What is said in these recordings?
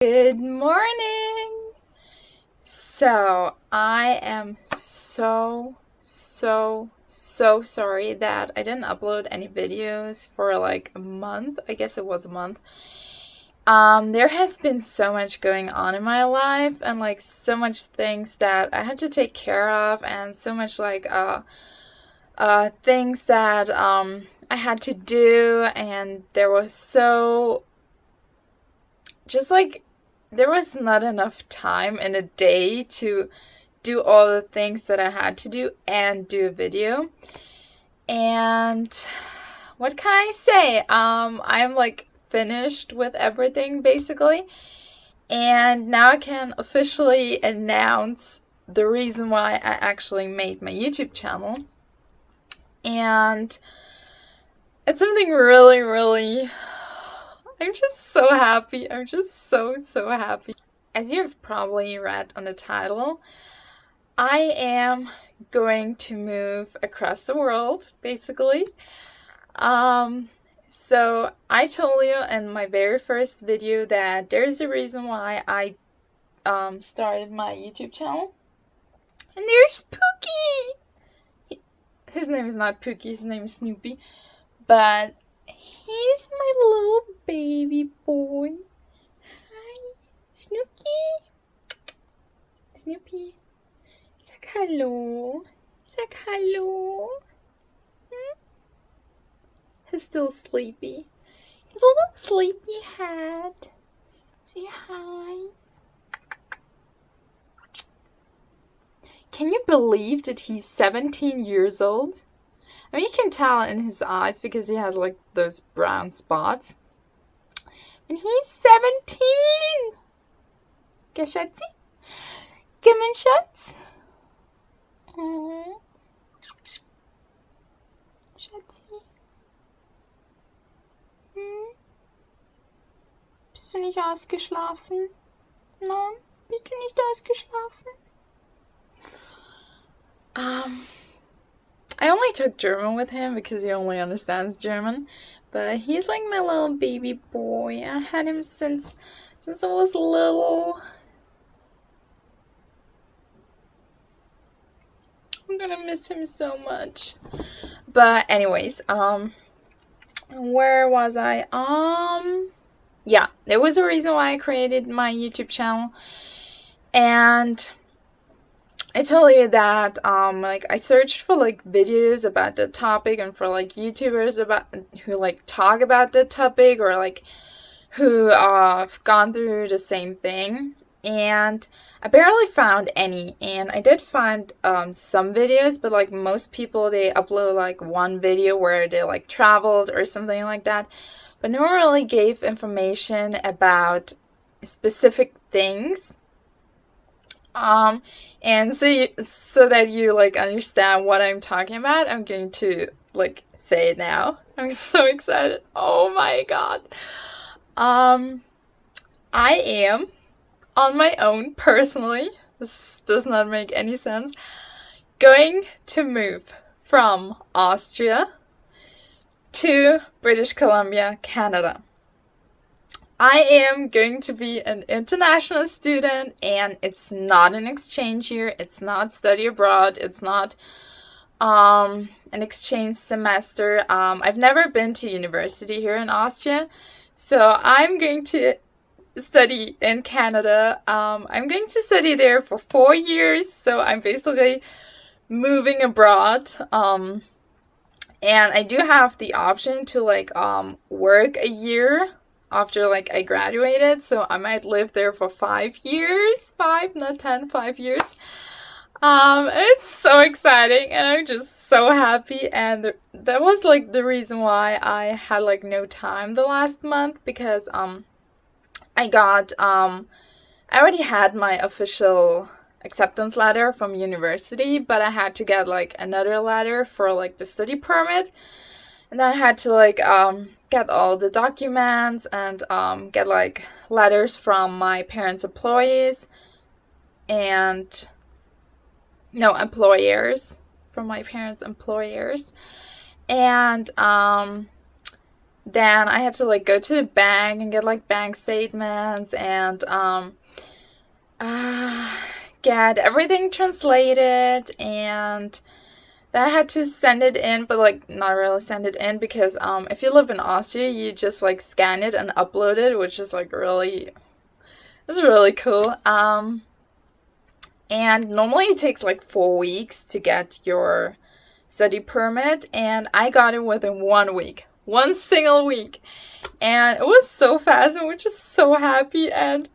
Good morning! So, I am so sorry that I didn't upload any videos for like a month. I guess it was a month. There has been so much going on in my life and like so much things that I had to take care of and so much like things that I had to do, and there was so just like there was not enough time in a day to do all the things that I had to do and do a video. And what can I say? I'm like finished with everything basically. And now I can officially announce the reason why I actually made my YouTube channel. And it's something really I'm just so happy. I'm just so happy. As you've probably read on the title, I am going to move across the world, basically. So I told you in my very first video that there's a reason why I started my YouTube channel. And there's Pookie! His name is not Pookie, his name is Snoopy. But he's my little baby boy. Hi, Snoopy. Snoopy. Sag hallo. Sag hallo. He's still sleepy. He's a little sleepy head. Say hi. Can you believe that he's 17 years old? I mean, you can tell in his eyes because he has like those brown spots. And he's 17! Gell, Schatzi? Come on, Schatz. Schatzi. Bist du nicht ausgeschlafen? Nein, bist du nicht ausgeschlafen? I only took German with him because he only understands German, but he's like my little baby boy. I had him since I was little. I'm gonna miss him so much. But anyways, where was I? Yeah, there was a reason why I created my YouTube channel, and I told you that like I searched for like videos about the topic and for like YouTubers about who like talk about the topic or like who have gone through the same thing, and I barely found any. And I did find some videos, but like most people, they upload like one video where they like traveled or something like that, but no one really gave information about specific things. And so that you like understand what I'm talking about, I'm going to like say it now. I'm so excited. Oh my god. I am on my own personally, this does not make any sense, going to move from Austria to British Columbia, Canada. I am going to be an international student, and it's not an exchange year, it's not study abroad, it's not an exchange semester. I've never been to university here in Austria, so I'm going to study in Canada. I'm going to study there for 4 years, so I'm basically moving abroad. And I do have the option to like work a year after like I graduated, so I might live there for 5 years. 5, not 10, 5 years. It's so exciting, and I'm just so happy. And that was like the reason why I had like no time the last month, because I already had my official acceptance letter from university, but I had to get like another letter for like the study permit, and then I had to like get all the documents and get like letters from my parents' employees and no, employers, from my parents' employers. And then I had to like go to the bank and get like bank statements and uh, get everything translated, and then I had to send it in, but like not really send it in because if you live in Austria, you just like scan it and upload it, which is like really it's really cool. And normally it takes like 4 weeks to get your study permit, and I got it within 1 week, one single week, and it was so fast, and we're just so happy. And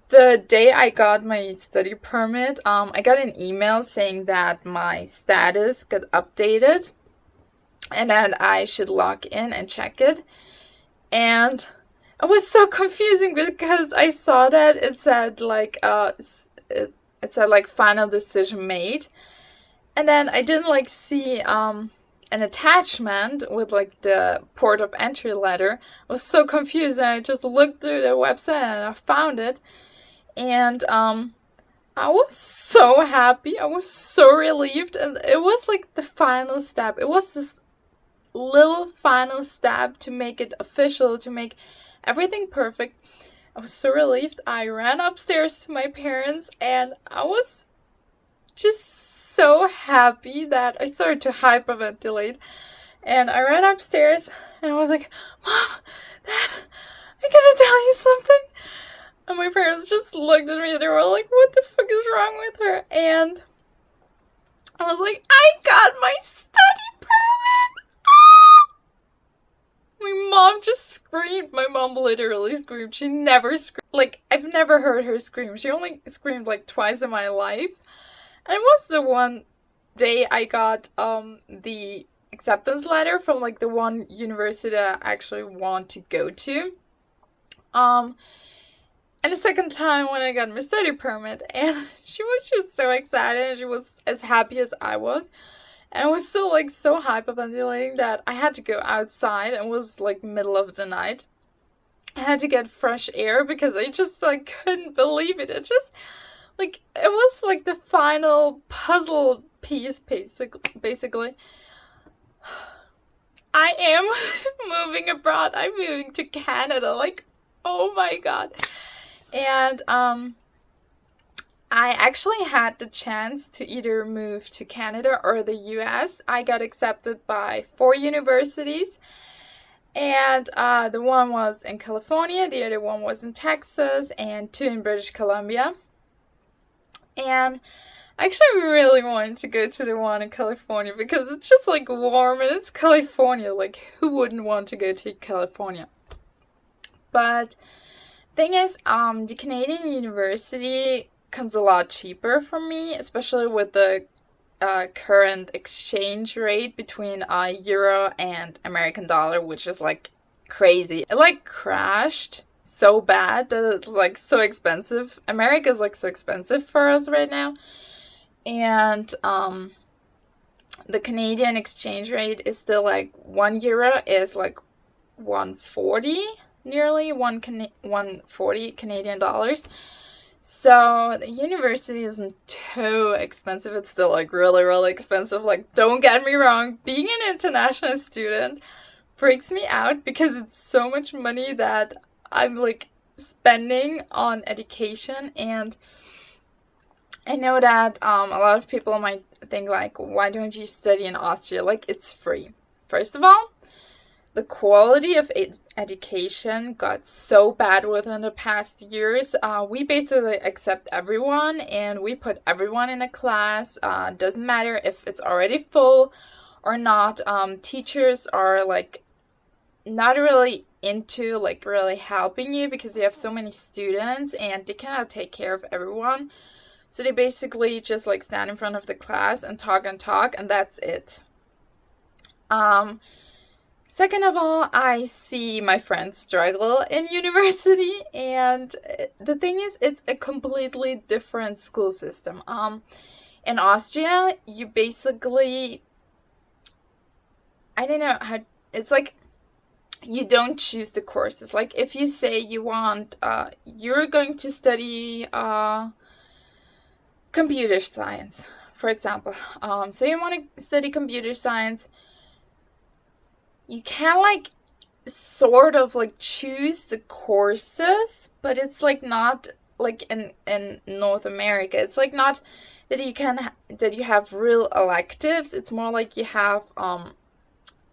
the day I got my study permit, I got an email saying that my status got updated and that I should log in and check it. And it was so confusing because I saw that it said like it said like final decision made, and then I didn't like see an attachment with like the port of entry letter. I was so confused, and I just looked through the website and I found it. And I was so happy. I was so relieved, and it was like the final step. It was this little final step to make it official, to make everything perfect. I was so relieved. I ran upstairs to my parents, and I was just so happy that I started to hyperventilate. And I ran upstairs, and I was like, Mom, Dad, I gotta tell you something. And my parents just looked at me and they were like, what the fuck is wrong with her? And I was like, I got my study permit! Ah! My mom just screamed. My mom literally screamed. She never screamed. Like, I've never heard her scream. She only screamed like twice in my life. And it was the one day I got the acceptance letter from like the one university that I actually want to go to. And the second time when I got my study permit, and she was just so excited, and she was as happy as I was. And I was still like so hyperventilating that I had to go outside, and it was like middle of the night. I had to get fresh air because I just like couldn't believe it. It just like it was like the final puzzle piece basically. I am moving abroad. I'm moving to Canada. Like, oh my god. And I actually had the chance to either move to Canada or the US. I got accepted by 4 universities, and the one was in California, the other one was in Texas, and 2 in British Columbia. And I actually really wanted to go to the one in California because it's just like warm and it's California. Like, who wouldn't want to go to California? But thing is, the Canadian university comes a lot cheaper for me, especially with the current exchange rate between euro and American dollar, which is like crazy. It like crashed so bad that it's like so expensive. America is like so expensive for us right now, and the Canadian exchange rate is still like €1 is like 140. Nearly 140 Canadian dollars. So the university isn't too expensive. It's still like really, really expensive. Like, don't get me wrong, being an international student freaks me out because it's so much money that I'm like spending on education. And I know that a lot of people might think like, why don't you study in Austria? Like, it's free. First of all, the quality of education got so bad within the past years. We basically accept everyone, and we put everyone in a class. Doesn't matter if it's already full or not. Teachers are like not really into like really helping you because they have so many students and they cannot take care of everyone. So they basically just like stand in front of the class and talk, and that's it. Second of all, I see my friends struggle in university, and the thing is, it's a completely different school system. In Austria, you basically, I don't know how, it's like you don't choose the courses. Like, if you say you want, you're going to study computer science, for example. So you want to study computer science, you can't like sort of like choose the courses, but it's like not like in North America. It's like not that that you have real electives. It's more like you have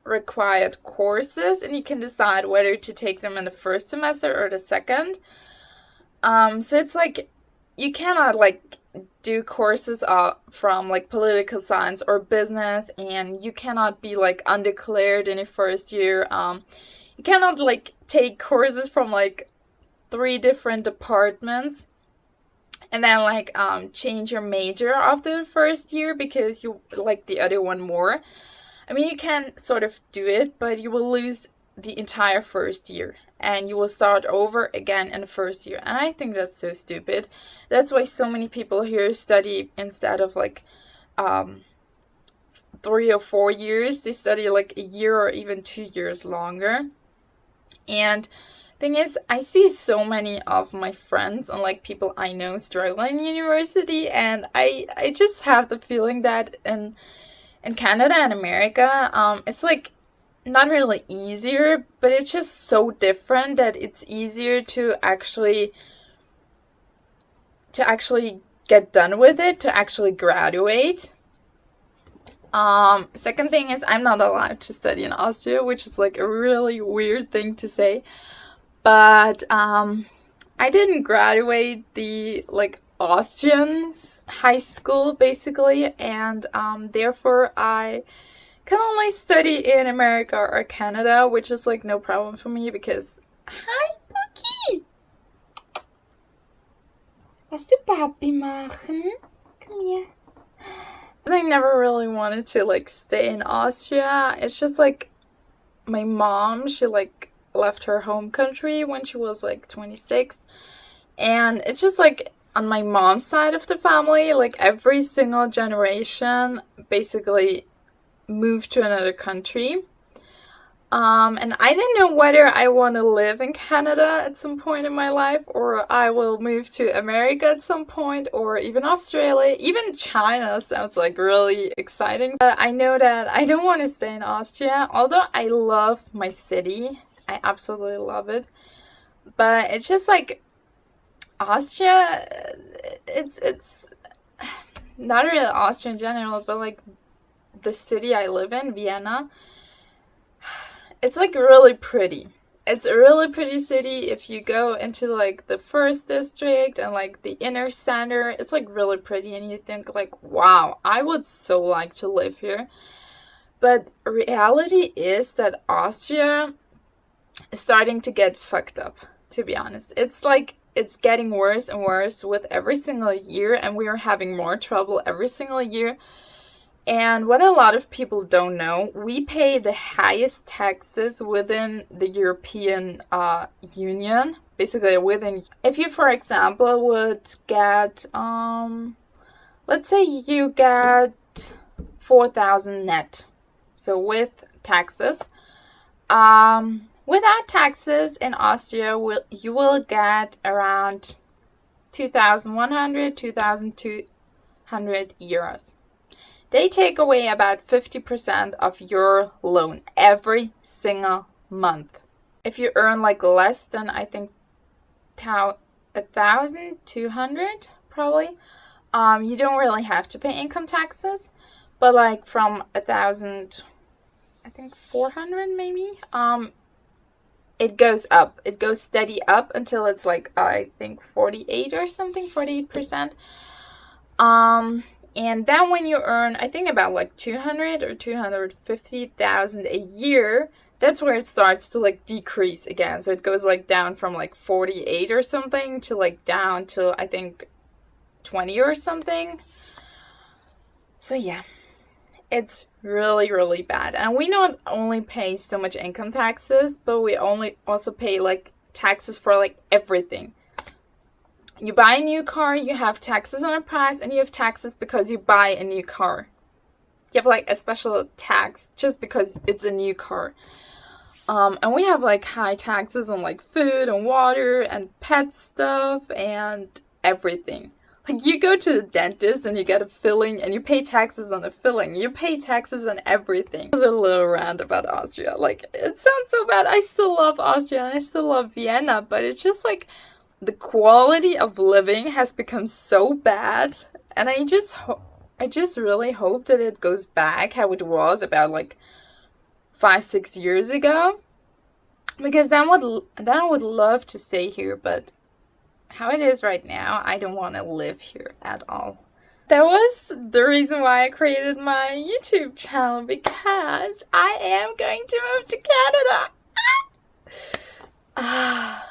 required courses, and you can decide whether to take them in the first semester or the second. So it's like you cannot like do courses from like political science or business, and you cannot be like undeclared in your first year. You cannot like take courses from like 3 different departments and then like change your major after the first year because you like the other one more. I mean, you can sort of do it, but you will lose the entire first year and you will start over again in the first year. And I think that's so stupid. That's why so many people here study instead of like 3 or 4 years, they study like a year or even 2 years longer. And thing is, I see so many of my friends and like people I know struggling in university, and I just have the feeling that in Canada and America, it's like not really easier, but it's just so different that it's easier to actually get done with it, to actually graduate. Second thing is I'm not allowed to study in Austria, which is like a really weird thing to say. But I didn't graduate the like Austrian high school basically, and therefore I can only study in America or Canada, which is like no problem for me because hi Pookie! Was du Papi machen? Come here. I never really wanted to like stay in Austria. It's just like my mom, she like left her home country when she was like 26, and it's just like on my mom's side of the family, like every single generation basically moved to another country. And I didn't know whether I want to live in Canada at some point in my life, or I will move to America at some point, or even Australia. Even China sounds like really exciting. But I know that I don't want to stay in Austria, although I love my city. I absolutely love it. But it's just like Austria, it's not really Austria in general, but like the city I live in, Vienna, it's like really pretty. It's a really pretty city. If you go into like the first district and like the inner center, it's like really pretty, and you think like, wow, I would so like to live here. But reality is that Austria is starting to get fucked up, to be honest. It's like it's getting worse and worse with every single year, and we are having more trouble every single year. And what a lot of people don't know, we pay the highest taxes within the European Union. Basically, within, if you, for example, would get, let's say you get 4,000 net, so with taxes. Without taxes in Austria, you will get around 2,100, 2,200 euros. They take away about 50% of your loan every single month. If you earn like less than, I think, 1,200 probably, you don't really have to pay income taxes. But like from 1,000, I think 400 maybe, it goes up. It goes steady up until it's like, I think 48 or something, 48%. And then when you earn, I think about like 200 or 250,000 a year, that's where it starts to like decrease again. So it goes like down from like 48 or something to like down to, I think, 20 or something. So yeah, it's really, really bad. And we not only pay so much income taxes, but we also pay like taxes for like everything. You buy a new car, you have taxes on the price, and you have taxes because you buy a new car. You have like a special tax just because it's a new car. And we have like high taxes on like food and water and pet stuff and everything. Like, you go to the dentist and you get a filling and you pay taxes on the filling. You pay taxes on everything. It was a little rant about Austria. Like, it sounds so bad. I still love Austria and I still love Vienna, but it's just like the quality of living has become so bad. And I just really hope that it goes back how it was about like 5-6 years ago. Because then I would love to stay here, but how it is right now, I don't want to live here at all. That was the reason why I created my YouTube channel, because I am going to move to Canada.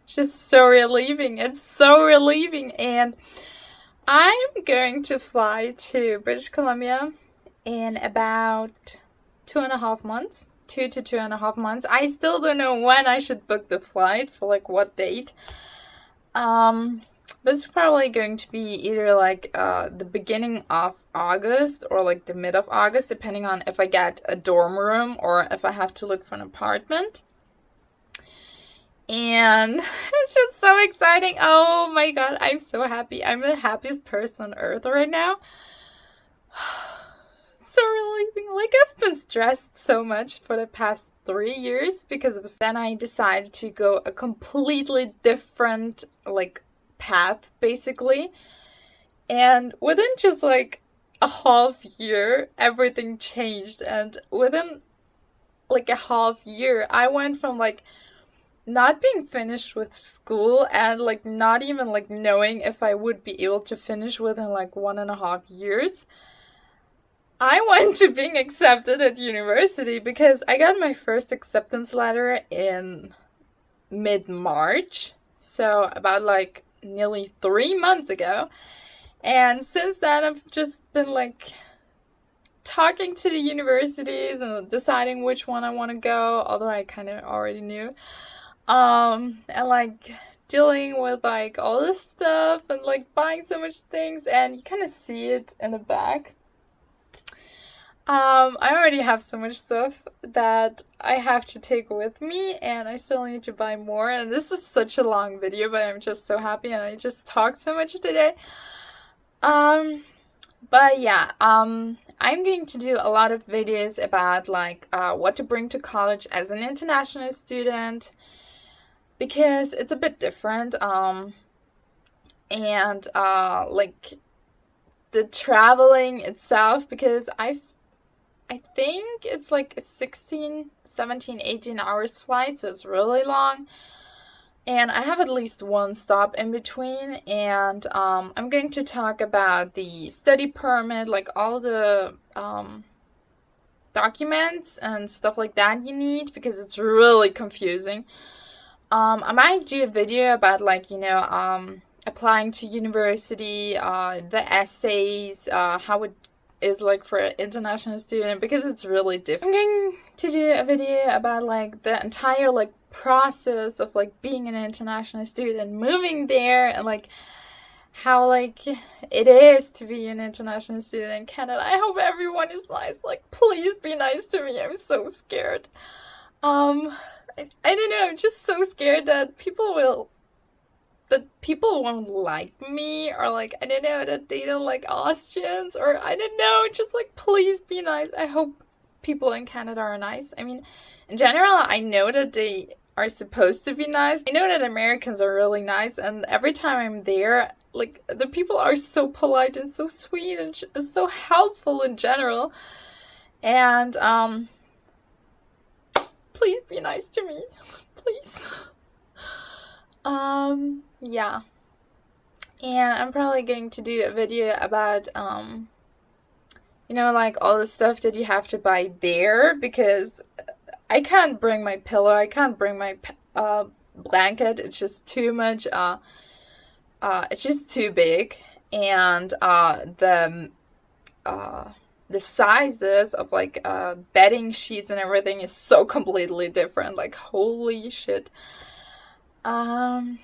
Just so relieving. It's so relieving. And I'm going to fly to British Columbia in about 2.5 months. 2 to 2.5 months. I still don't know when I should book the flight, for like what date. But it's probably going to be either like the beginning of August or like the mid of August, depending on if I get a dorm room or if I have to look for an apartment. And it's just so exciting. Oh my god, I'm so happy. I'm the happiest person on earth right now. So relieving. Like, I've been stressed so much for the past 3 years because of then I decided to go a completely different like path basically, and within just like a half year everything changed. And within like a half year I went from like not being finished with school and like not even like knowing if I would be able to finish within like 1.5 years. I went to being accepted at university because I got my first acceptance letter in mid-March, so about like nearly 3 months ago. And since then I've just been like talking to the universities and deciding which one I want to go, although I kind of already knew. And like dealing with like all this stuff and like buying so much things, and you kind of see it in the back. I already have so much stuff that I have to take with me, and I still need to buy more. And this is such a long video, but I'm just so happy and I just talked so much today. But yeah, I'm going to do a lot of videos about like what to bring to college as an international student, because it's a bit different. And like the traveling itself, because I think it's like a 16, 17, 18 hours flight, so it's really long. And I have at least one stop in between, and I'm going to talk about the study permit, like all the documents and stuff like that you need, because it's really confusing. I might do a video about like, you know, applying to university, the essays, how it is like for an international student, because it's really different. I'm going to do a video about like the entire like process of like being an international student, moving there, and like how like it is to be an international student in Canada. I hope everyone is nice. Like, please be nice to me. I'm so scared. I don't know, I'm just so scared that people won't like me, or like, I don't know, that they don't like Austrians, or I don't know, just like, please be nice. I hope people in Canada are nice. I mean, in general, I know that they are supposed to be nice. I know that Americans are really nice, and every time I'm there, like, the people are so polite and so sweet and so helpful in general. And please be nice to me, please. Yeah. And I'm probably going to do a video about, you know, like all the stuff that you have to buy there, because I can't bring my pillow, I can't bring my blanket, it's just too much, it's just too big. And the sizes of like bedding sheets and everything is so completely different, like holy shit. And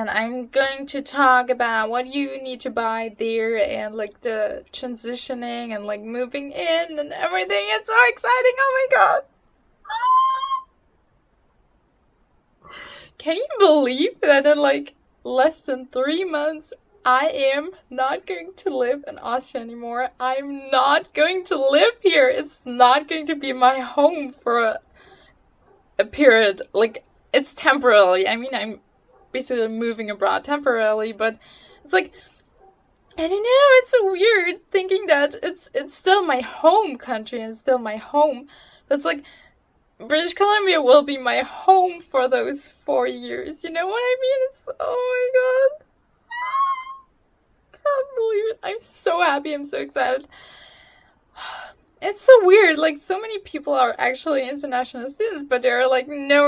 I'm going to talk about what you need to buy there, and like the transitioning and like moving in and everything. It's so exciting, oh my god. Can you believe that in like less than 3 months I am not going to live in Austria anymore. I'm not going to live here. It's not going to be my home for a period. Like, it's temporarily. I mean, I'm basically moving abroad temporarily, but it's like, I don't know, it's so weird thinking that it's still my home country and still my home. But it's like British Columbia will be my home for those 4 years. You know what I mean? It's, oh my god. Can't believe it. I'm so happy. I'm so excited. It's so weird. Like, so many people are actually international students, but there are like no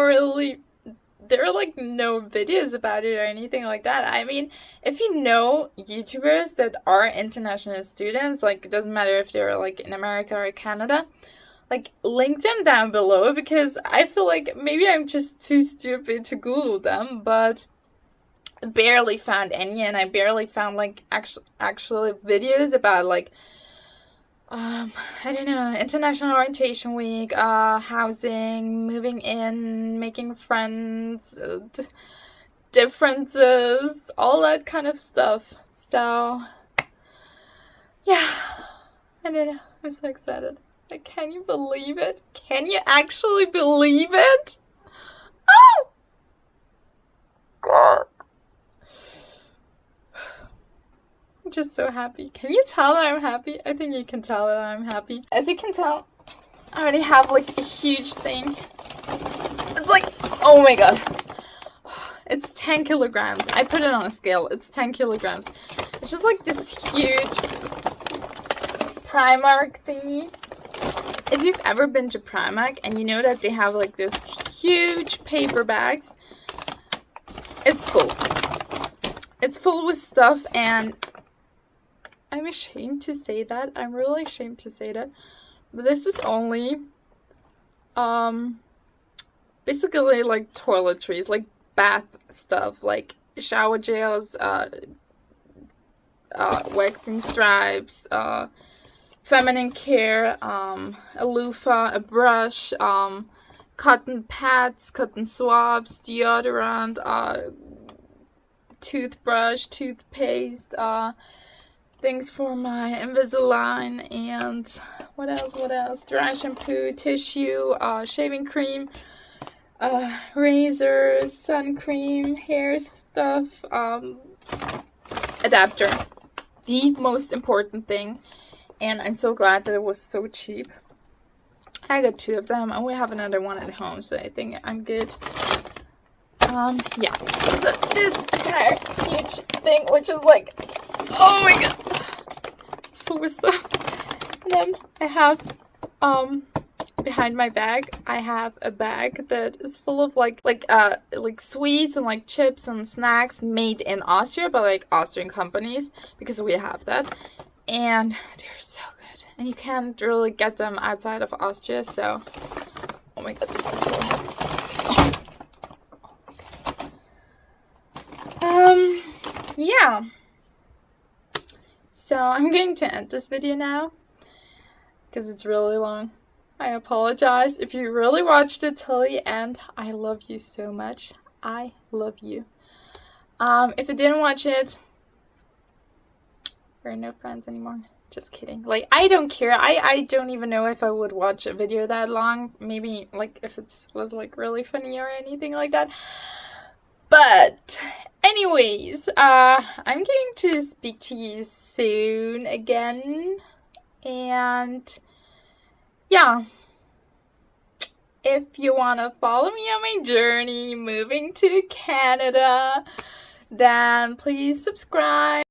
videos about it or anything like that. I mean, if you know YouTubers that are international students, like, it doesn't matter if they're like in America or Canada, like, link them down below, because I feel like maybe I'm just too stupid to Google them, but I barely found any, and I barely found like actually videos about like I don't know, International Orientation Week, housing, moving in, making friends, differences, all that kind of stuff. So, yeah, I don't know, I'm so excited. Like, can you believe it? Can you actually believe it? Oh! God. I'm just so happy. Can you tell that I'm happy? I think you can tell that I'm happy. As you can tell, I already have like a huge thing. It's like, oh my god. It's 10 kilograms. I put it on a scale. It's 10 kilograms. It's just like this huge Primark thingy. If you've ever been to Primark and you know that they have like those huge paper bags, it's full. It's full with stuff, and I'm ashamed to say that. I'm really ashamed to say that. But this is only basically like toiletries, like bath stuff, like shower gels, waxing stripes, feminine care, a loofah, a brush, cotton pads, cotton swabs, deodorant, toothbrush, toothpaste, things for my Invisalign, and what else, dry shampoo, tissue, shaving cream, razors, sun cream, hair stuff, adapter, the most important thing. And I'm so glad that it was so cheap. I got 2 of them, and we have another one at home, so I think I'm good. Yeah, so this entire huge thing, which is like, oh my god, it's full with stuff. And then I have, behind my bag, I have a bag that is full of like sweets and like chips and snacks made in Austria by like Austrian companies, because we have that, and they're so good, and you can't really get them outside of Austria. So, oh my god, this is so heavy. Yeah, so I'm going to end this video now because it's really long. I apologize if you really watched it till the end. I love you so much. I love you. If you didn't watch it, we're no friends anymore. Just kidding. Like, I don't care. I don't even know if I would watch a video that long. Maybe like if it was like really funny or anything like that. But anyways, I'm going to speak to you soon again, and yeah, if you want to follow me on my journey moving to Canada, then please subscribe.